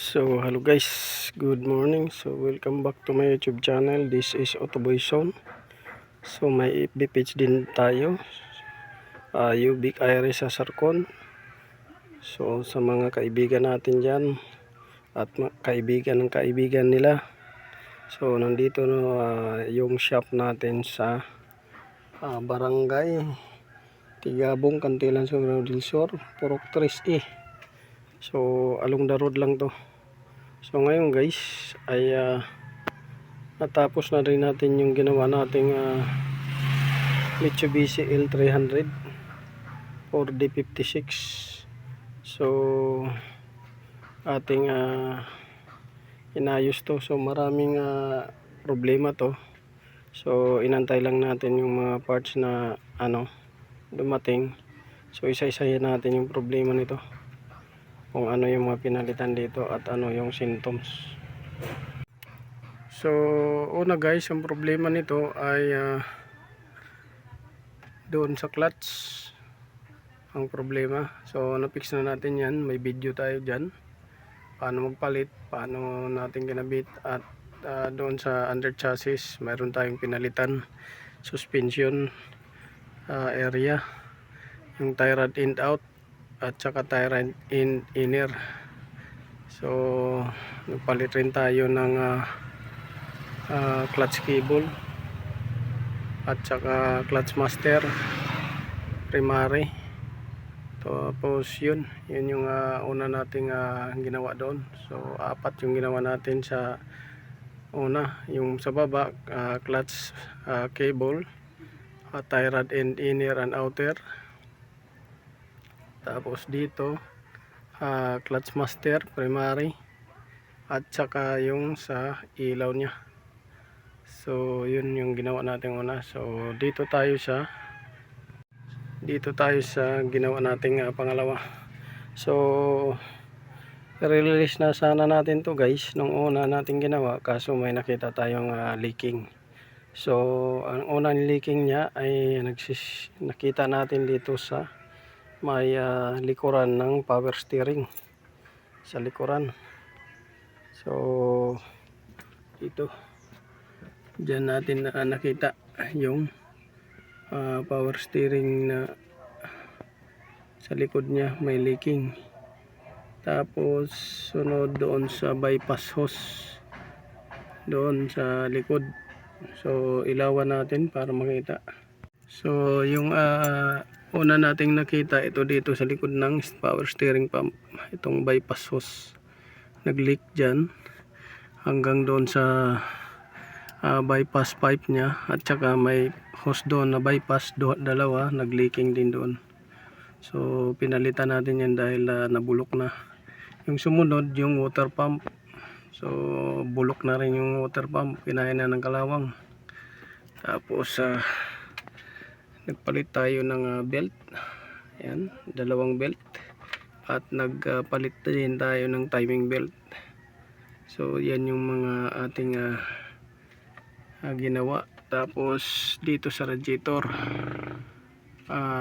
So hello guys, good morning. So welcome back to my YouTube channel. This is Otoboy Zone. So may FB page din tayo, Ubik Iris sa Sarcon. So sa mga kaibigan natin dyan at kaibigan ng kaibigan nila. So nandito yung shop natin sa Barangay Tigabong, Cantilan, Surigao del Sur, Purok 3E. So along the road lang to. So ngayon guys ay natapos na rin natin yung ginawa nating Mitsubishi L300 4D56. So ating inayos to. So maraming problema to. So inantay lang natin yung mga parts na dumating. So isa-isahin natin yung problema nito, kung ano yung mga pinalitan dito at ano yung symptoms. So una guys, ang problema nito ay doon sa clutch ang problema. So na-fix na natin yan, may video tayo dyan paano magpalit, paano natin kinabit. At doon sa under chassis mayroon tayong pinalitan suspension area, yung tie rod end out at saka tie rod in inner. So nagpalit rin tayo ng clutch cable at saka clutch master primary. Tapos yun yung una nating ginawa doon. So apat yung ginawa natin sa una, yung sa baba clutch cable, tie rod and inner and outer. Tapos dito clutch master primary at saka yung sa ilaw nya. So yun yung ginawa natin una. So dito tayo sa ginawa nating pangalawa. So release na sana natin to guys nung una nating ginawa, kaso may nakita tayong leaking. So ang unang leaking nya ay nakita natin dito sa may likuran ng power steering, sa likuran. So ito dyan natin nakita yung power steering na sa likod nya may leaking. Tapos sunod doon sa bypass hose doon sa likod. So ilawan natin para makita. So yung una nating nakita ito dito sa likod ng power steering pump, itong bypass hose nag-leak dyan hanggang doon sa bypass pipe nya, at saka may hose doon na bypass dalawa nag-leaking din doon. So pinalitan natin yan dahil nabulok na. Yung sumunod yung water pump, so bulok na rin yung water pump, kinain na ng kalawang. Tapos nagpalit tayo ng belt, ayan, dalawang belt, at nagpalit din tayo ng timing belt. So yan yung mga ating ginawa. Tapos dito sa radiator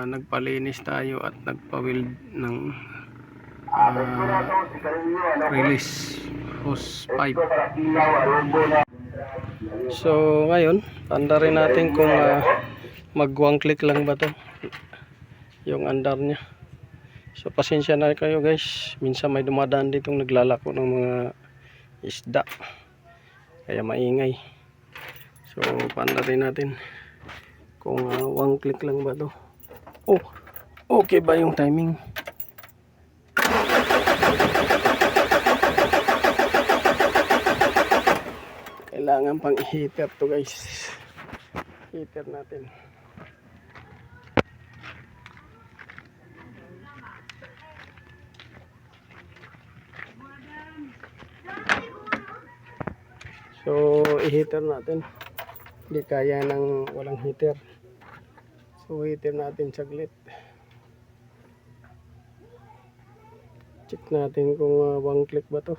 nagpalinis tayo at nagpa-weld ng release hose pipe. So ngayon tanda rin natin kung mag one click lang ba to yung andar nya. So pasensya na kayo guys, minsan may dumadaan ditong naglalako ng mga isda kaya maingay. So paanda rin natin kung one click lang ba to. Oh, okay ba yung timing? Kailangan pang heater to guys, heater natin. So i-heater natin, hindi kaya ng walang heater. So heater natin saglit, check natin kung one click ba to.